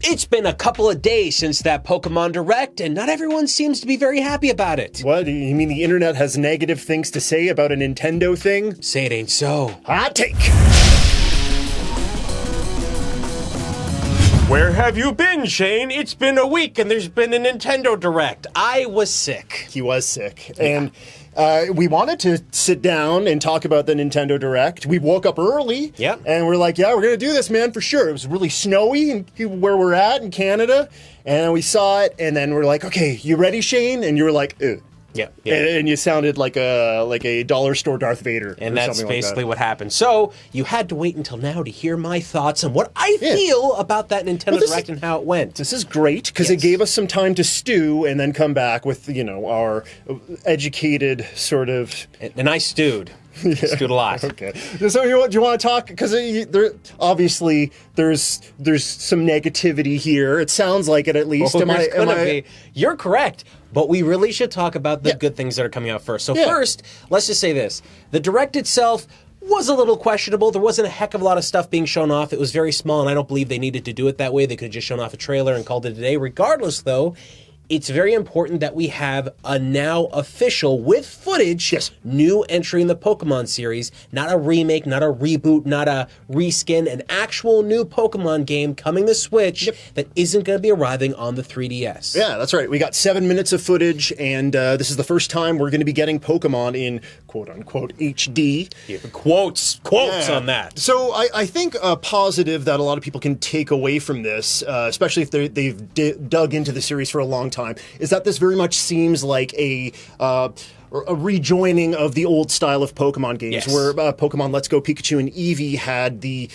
It's been a couple of days since that Pokemon Direct, and not everyone seems to be very happy about it. What? You mean the internet has negative things to say about a Nintendo thing? Say it ain't so. Hot take! Where have you been, Shane? It's been a week and there's been a Nintendo Direct. I was sick. He was sick. And we wanted to sit down and talk about the Nintendo Direct. We woke up early. Yep. And we're like, yeah, we're going to do this, man, for sure. It was really snowy where we're at in Canada. And we saw it, and then we're like, okay, you ready, Shane? And you were like, ugh. Yeah. And you sounded like a dollar store Darth Vader. And that's basically what happened. So you had to wait until now to hear my thoughts on what I feel about that Nintendo Direct and how it went. This is great because it gave us some time to stew and then come back with, our educated sort of... And I stewed. Stewed a lot. Okay. So do you want to talk? Because obviously there's some negativity here. It sounds like it, at least. You're correct. But we really should talk about the good things that are coming out first. So first, let's just say this. The Direct itself was a little questionable. There wasn't a heck of a lot of stuff being shown off. It was very small, and I don't believe they needed to do it that way. They could have just shown off a trailer and called it a day. Regardless, though, it's very important that we have a now official, with footage, new entry in the Pokemon series. Not a remake, not a reboot, not a reskin, an actual new Pokemon game coming to Switch that isn't going to be arriving on the 3DS. Yeah, that's right. We got 7 minutes of footage, and this is the first time we're going to be getting Pokemon in quote-unquote HD. Yeah, quotes on that. So I think a positive that a lot of people can take away from this, especially if they've dug into the series for a long time, is that this very much seems like a rejoining of the old style of Pokemon games, where Pokemon Let's Go Pikachu and Eevee had the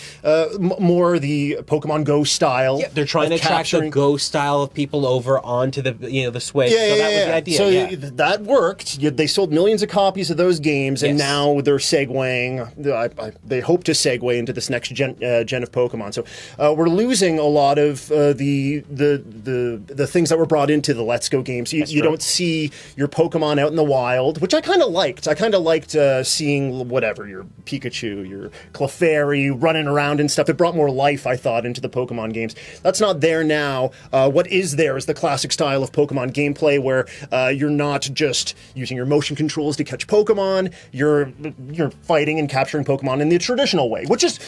more the Pokemon Go style. Yeah, they're trying to attract the Go style of people over onto the the Switch. So that was the idea. So that worked. They sold millions of copies of those games, and now they're segueing. They hope to segue into this next gen of Pokemon. So we're losing a lot of the things that were brought into the Let's Go games. You don't see your Pokemon out in the wild, which I kind of liked. I kind of liked seeing whatever, your Pikachu, your Clefairy running around and stuff. It brought more life, I thought, into the Pokemon games. That's not there now. What is there is the classic style of Pokemon gameplay where you're not just using your motion controls to catch Pokemon. You're fighting and capturing Pokemon in the traditional way, which is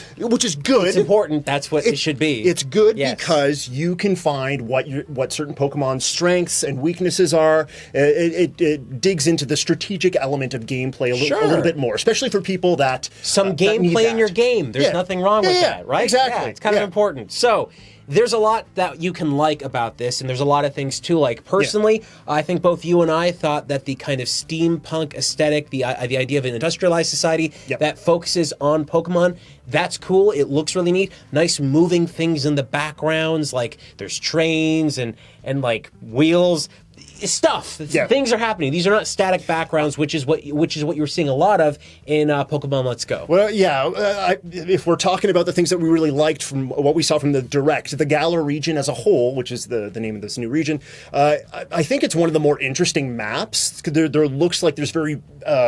good. It's important. That's what it should be. It's good because you can find what certain Pokemon's strengths and weaknesses are. It digs into the strategic element of gameplay a little bit more, especially for people that some gameplay in your game. There's nothing wrong with that, right? Exactly. Yeah, it's kind of important. So there's a lot that you can like about this, and there's a lot of things to like. Personally, I think both you and I thought that the kind of steampunk aesthetic, the idea of an industrialized society that focuses on Pokemon, that's cool. It looks really neat. Nice moving things in the backgrounds, like there's trains and like wheels. Stuff. Things are happening. These are not static backgrounds, which is what you're seeing a lot of in Pokemon Let's Go. Well, if we're talking about the things that we really liked from what we saw from the Direct, the Galar region as a whole, which is the name of this new region, I think it's one of the more interesting maps. There looks like there's very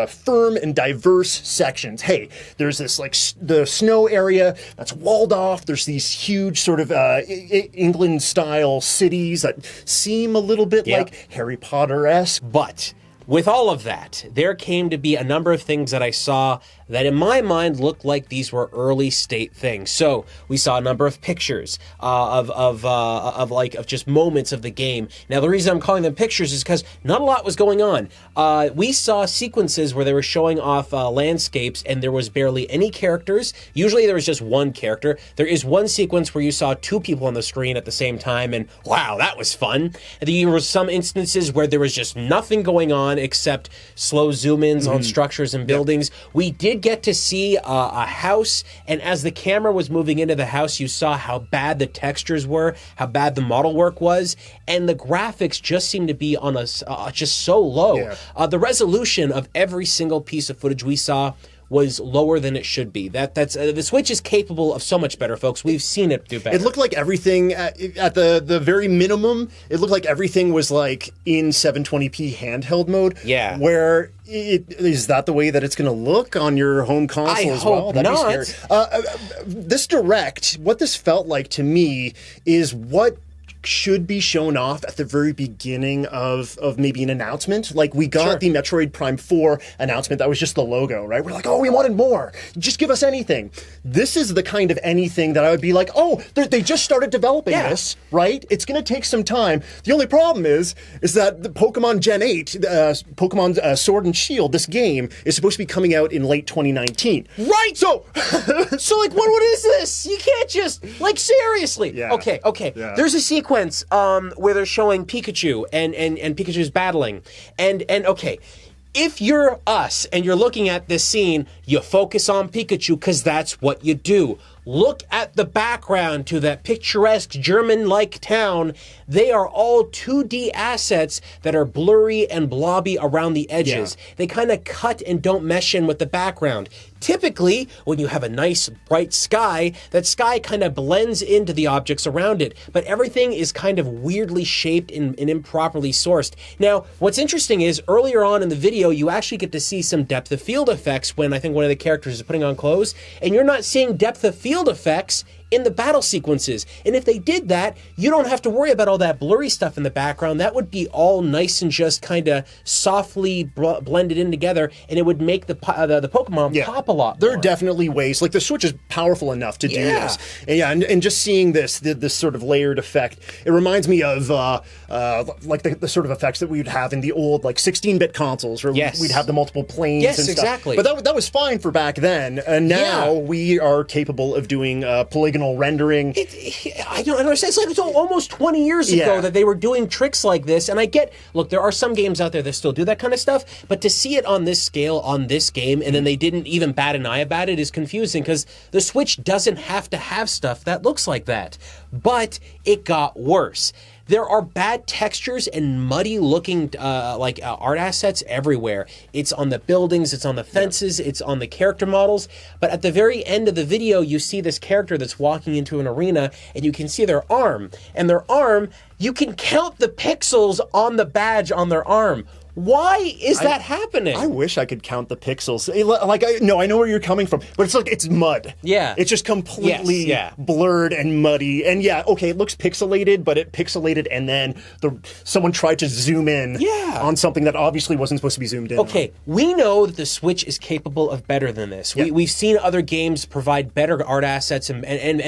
firm and diverse sections. Hey, there's this like the snow area that's walled off. There's these huge sort of England-style cities that seem a little bit like Harry Potter-esque. But with all of that, there came to be a number of things that I saw that in my mind looked like these were early state things. So we saw a number of pictures of just moments of the game. Now the reason I'm calling them pictures is because not a lot was going on. We saw sequences where they were showing off landscapes and there was barely any characters. Usually there was just one character. There is one sequence where you saw two people on the screen at the same time, and wow, that was fun. And there were some instances where there was just nothing going on except slow zoom-ins on structures and buildings. We did get to see a house, and as the camera was moving into the house, you saw how bad the textures were, how bad the model work was, and the graphics just seemed to be on just so low. The resolution of every single piece of footage we saw was lower than it should be. That's the Switch is capable of so much better, folks. We've seen it do better. It looked like everything at the very minimum. It looked like everything was like in 720p handheld mode. Yeah. Where is that the way that it's going to look on your home console as well? That'd Be not. scary. This Direct, what this felt like to me is what should be shown off at the very beginning of maybe an announcement. Like we got the Metroid Prime 4 announcement that was just the logo, right? We're like, oh, we wanted more. Just give us anything. This is the kind of anything that I would be like, oh, they just started developing this, right? It's going to take some time. The only problem is that the Pokemon Gen 8, Pokemon Sword and Shield, this game is supposed to be coming out in late 2019. Right. So, so like, what is this? You can't just like seriously. Yeah. Okay. Yeah. There's a sequence where they're showing Pikachu and Pikachu's battling, and okay. If you're us and you're looking at this scene, you focus on Pikachu because that's what you do. Look at the background to that picturesque German-like town. They are all 2D assets that are blurry and blobby around the edges. Yeah. They kind of cut and don't mesh in with the background. Typically, when you have a nice, bright sky, that sky kind of blends into the objects around it, but everything is kind of weirdly shaped and improperly sourced. Now, what's interesting is, earlier on in the video, you actually get to see some depth of field effects when I think one of the characters is putting on clothes, and you're not seeing depth of field effects in the battle sequences. And if they did that, you don't have to worry about all that blurry stuff in the background. That would be all nice and just kind of softly blended in together, and it would make the Pokemon pop a lot more. There are definitely ways, like the Switch is powerful enough to do this. And just seeing this sort of layered effect, it reminds me of like the sort of effects that we would have in the old like 16-bit consoles, where we'd have the multiple planes and stuff. Exactly. But that was fine for back then, and now we are capable of doing polygonal rendering. I don't understand. It's like it's almost 20 years ago that they were doing tricks like this, and I get, look, there are some games out there that still do that kind of stuff, but to see it on this scale, on this game, and then they didn't even bat an eye about it is confusing, because the Switch doesn't have to have stuff that looks like that. But it got worse. There are bad textures and muddy-looking art assets everywhere. It's on the buildings, it's on the fences, it's on the character models. But at the very end of the video, you see this character that's walking into an arena, and you can see their arm. And their arm, you can count the pixels on the badge on their arm. Why is that happening? I wish I could count the pixels. I know where you're coming from, but it's like, it's mud. Yeah. It's just completely blurred and muddy. And it looks pixelated, but it pixelated and then someone tried to zoom in on something that obviously wasn't supposed to be zoomed in. Okay, we know that the Switch is capable of better than this. Yeah. We've seen other games provide better art assets and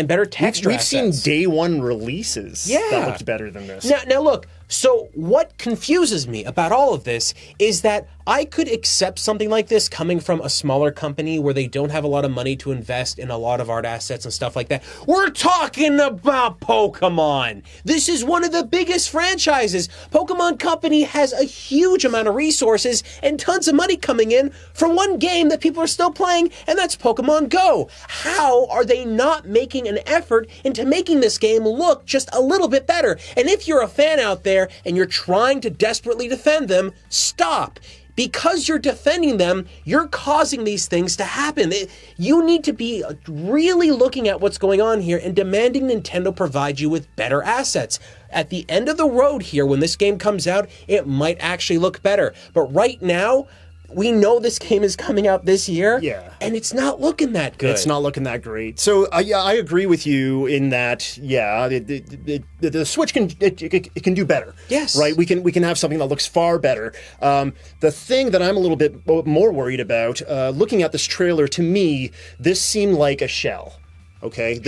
better texture assets. We've seen day one releases that looked better than this. Now look, so what confuses me about all of this is that I could accept something like this coming from a smaller company where they don't have a lot of money to invest in a lot of art assets and stuff like that. We're talking about Pokemon. This is one of the biggest franchises. Pokemon Company has a huge amount of resources and tons of money coming in from one game that people are still playing, and that's Pokemon Go. How are they not making an effort into making this game look just a little bit better? And if you're a fan out there and you're trying to desperately defend them, stop. Because you're defending them, you're causing these things to happen. You need to be really looking at what's going on here and demanding Nintendo provide you with better assets. At the end of the road here, when this game comes out, it might actually look better. But right now, we know this game is coming out this year, and it's not looking that good. It's not looking that great. So I agree with you in that. The Switch can do better. Yes, right. We can have something that looks far better. The thing that I'm a little bit more worried about, looking at this trailer, to me, this seemed like a shell. Okay,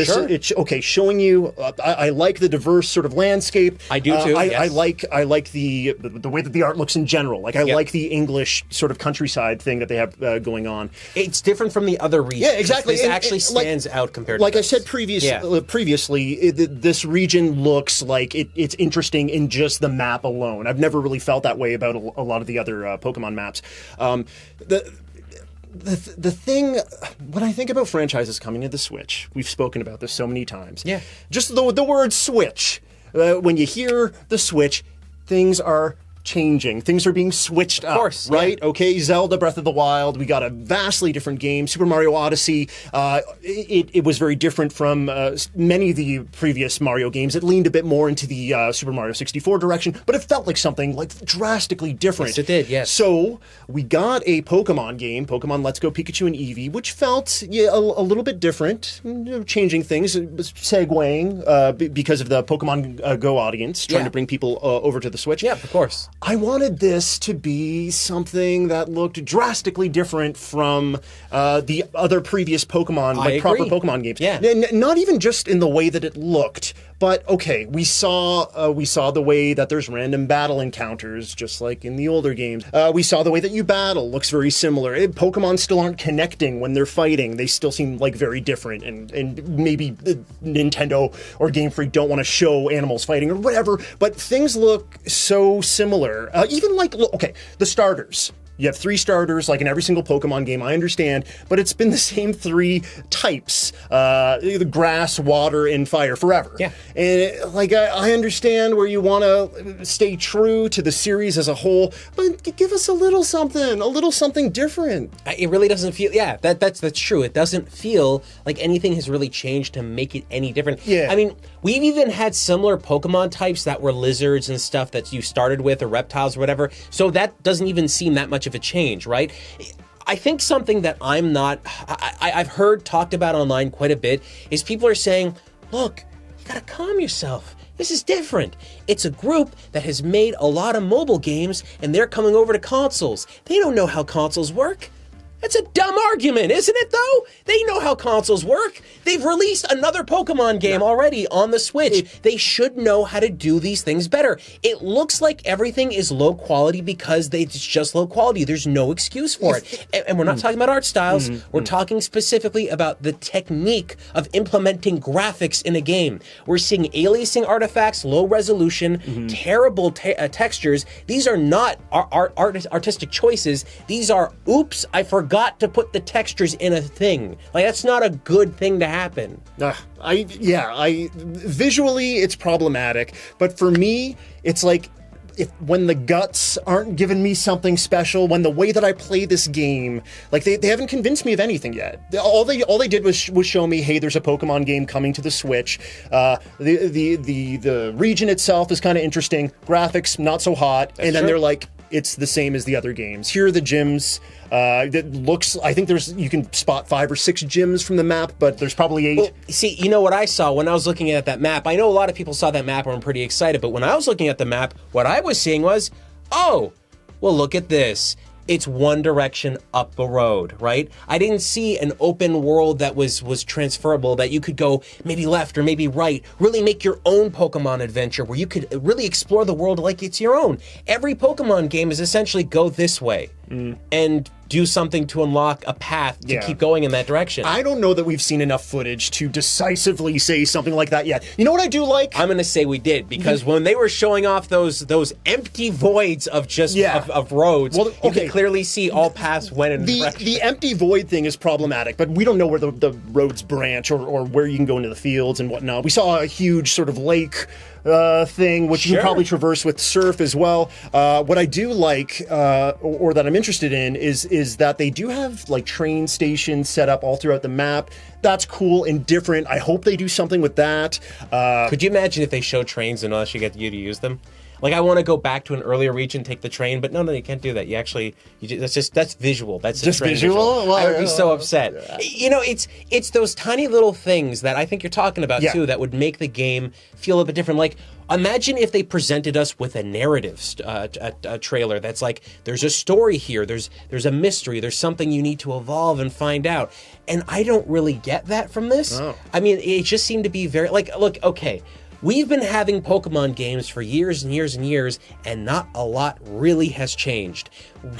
showing you. I like the diverse sort of landscape. I do too. I like the way that the art looks in general. Like I like the English sort of countryside thing that they have going on. It's different from the other regions. Yeah, exactly. This actually stands out compared to like I said previously, this region looks like it's interesting in just the map alone. I've never really felt that way about a lot of the other Pokemon maps. The thing, when I think about franchises coming to the Switch, we've spoken about this so many times. Yeah. Just the word Switch. When you hear the Switch, things are changing. Things are being switched up, course, right? Okay, Zelda Breath of the Wild, we got a vastly different game. Super Mario Odyssey, it was very different from many of the previous Mario games. It leaned a bit more into the Super Mario 64 direction, but it felt like something like drastically different. Yes, it did, yes. So we got a Pokemon game, Pokemon Let's Go Pikachu and Eevee, which felt a little bit different, changing things, segueing because of the Pokemon Go audience, trying to bring people over to the Switch. Yeah, of course. I wanted this to be something that looked drastically different from the other previous Pokemon, like proper Pokemon games. Yeah. Not even just in the way that it looked, but okay, we saw the way that there's random battle encounters, just like in the older games. We saw the way that you battle looks very similar. Pokemon still aren't connecting when they're fighting. They still seem like very different, and maybe Nintendo or Game Freak don't want to show animals fighting or whatever, but things look so similar. Even like, okay, the starters. You have 3 starters, like in every single Pokemon game, I understand, but it's been the same 3 types, the grass, water, and fire forever. Yeah. And I understand where you want to stay true to the series as a whole, but give us a little something different. It really doesn't feel, that's true. It doesn't feel like anything has really changed to make it any different. Yeah. I mean, we've even had similar Pokemon types that were lizards and stuff that you started with, or reptiles or whatever, so that doesn't even seem that much of a change, right? I think something that I've heard talked about online quite a bit is people are saying, look, you gotta calm yourself. This is different. It's a group that has made a lot of mobile games and they're coming over to consoles. They don't know how consoles work. That's a dumb argument, isn't it, though? They know how consoles work. They've released another Pokemon game already on the Switch. They should know how to do these things better. It looks like everything is low quality because it's just low quality. There's no excuse for it. And we're not talking about art styles. We're talking specifically about the technique of implementing graphics in a game. We're seeing aliasing artifacts, low resolution, terrible textures. These are not artistic choices. These are, oops, I forgot to put the textures in a thing. Like, that's not a good thing to happen. Visually it's problematic, but for me, it's like, when the guts aren't giving me something special, when the way that I play this game, like they haven't convinced me of anything yet. All they did was show me, hey, there's a Pokemon game coming to the Switch. The region itself is kind of interesting. Graphics not so hot, and then they're like, it's the same as the other games. Here are the gyms. That looks, I think you can spot 5 or 6 gyms from the map, but there's probably 8. Well, see, you know what I saw when I was looking at that map? I know a lot of people saw that map and were pretty excited, but when I was looking at the map, what I was seeing was, oh, well, look at this. It's one direction up the road, right? I didn't see an open world that was transferable, that you could go maybe left or maybe right, really make your own Pokemon adventure where you could really explore the world like it's your own. Every Pokemon game is essentially go this way and do something to unlock a path to keep going in that direction. I don't know that we've seen enough footage to decisively say something like that yet. You know what I do like? I'm going to say we did, because when they were showing off those empty voids of just of roads, you could clearly see all paths went in the direction. The empty void thing is problematic, but we don't know where the roads branch or where you can go into the fields and whatnot. We saw a huge sort of lake thing, which you can probably traverse with surf as well. What I do like, or that I'm interested in, is that they do have like train stations set up all throughout the map. That's cool and different. I hope they do something with that. Could you imagine if they show trains and unless you get you to use them? Like, I want to go back to an earlier region, take the train, but no, you can't do that. That's visual. That's just visual. Well, I would be so upset. You know, it's those tiny little things that I think you're talking about too that would make the game feel a bit different. Like, imagine if they presented us with a narrative a trailer that's like, there's a story here, there's a mystery, there's something you need to evolve and find out. And I don't really get that from this. Oh. I mean, it just seemed to be very like, look, okay. We've been having Pokemon games for years and years and years, and not a lot really has changed.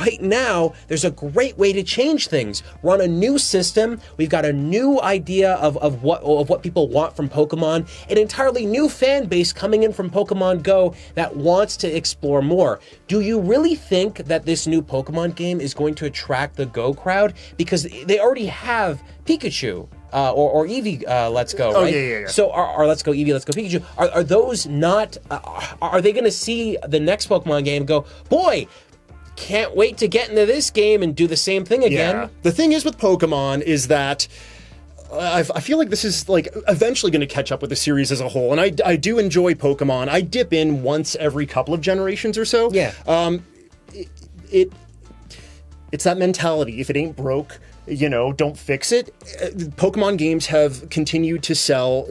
Right now, there's a great way to change things. We're on a new system. We've got a new idea of what people want from Pokemon, an entirely new fan base coming in from Pokemon Go that wants to explore more. Do you really think that this new Pokemon game is going to attract the Go crowd? Because they already have Pikachu. or Eevee Let's Go, right? Yeah. So are Let's Go Eevee, Let's Go Pikachu, are those not, are they going to see the next Pokemon game and go, boy, can't wait to get into this game and do the same thing again? Yeah. The thing is with Pokemon is that I feel like this is like eventually going to catch up with the series as a whole, and I do enjoy Pokemon. I dip in once every couple of generations or so. Yeah. It's that mentality. If it ain't broke, don't fix it. Pokemon games have continued to sell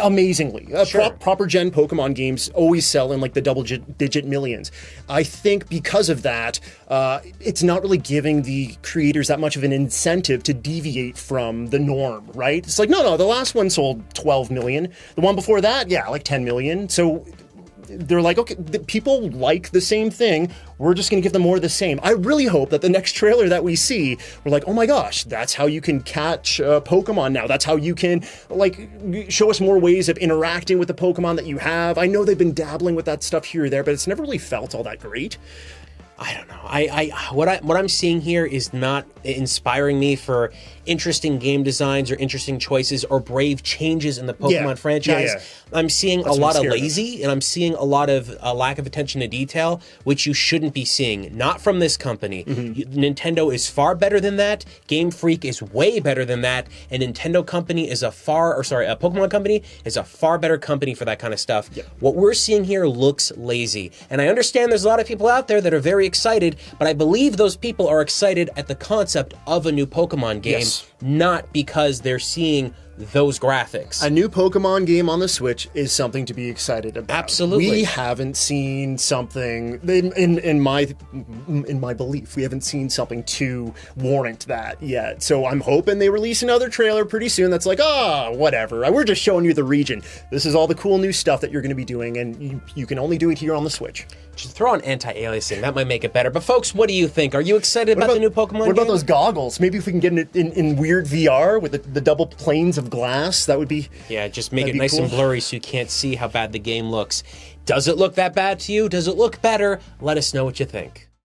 amazingly. Sure. Proper gen Pokemon games always sell in like the double-digit millions. I think because of that, it's not really giving the creators that much of an incentive to deviate from the norm, right? It's like, no, the last one sold 12 million. The one before that, yeah, like 10 million. So they're like, okay, people like the same thing. We're just going to give them more of the same. I really hope that the next trailer that we see, we're like, oh my gosh, that's how you can catch Pokemon now. That's how you can, like, show us more ways of interacting with the Pokemon that you have. I know they've been dabbling with that stuff here or there, but it's never really felt all that great. I don't know. What I'm seeing here is not inspiring me for interesting game designs or interesting choices or brave changes in the Pokemon franchise. Yeah. I'm seeing a lot of lazy, and I'm seeing a lot of lack of attention to detail, which you shouldn't be seeing. Not from this company. Nintendo is far better than that. Game Freak is way better than that. And Nintendo company is a Pokemon company is a far better company for that kind of stuff. Yeah. What we're seeing here looks lazy. And I understand there's a lot of people out there that are very excited, but I believe those people are excited at the concept of a new Pokemon game, not because they're seeing those graphics. A new Pokemon game on the Switch is something to be excited about. Absolutely. We haven't seen something, in my belief, we haven't seen something to warrant that yet. So I'm hoping they release another trailer pretty soon that's like, whatever. We're just showing you the region. This is all the cool new stuff that you're going to be doing, and you can only do it here on the Switch. Just throw on anti-aliasing. That might make it better. But folks, what do you think? Are you excited about the new Pokemon game? What about those goggles? Maybe if we can get it in weird VR with the double planes of glass, that would be... Yeah, just make it nice and blurry so you can't see how bad the game looks. Does it look that bad to you? Does it look better? Let us know what you think.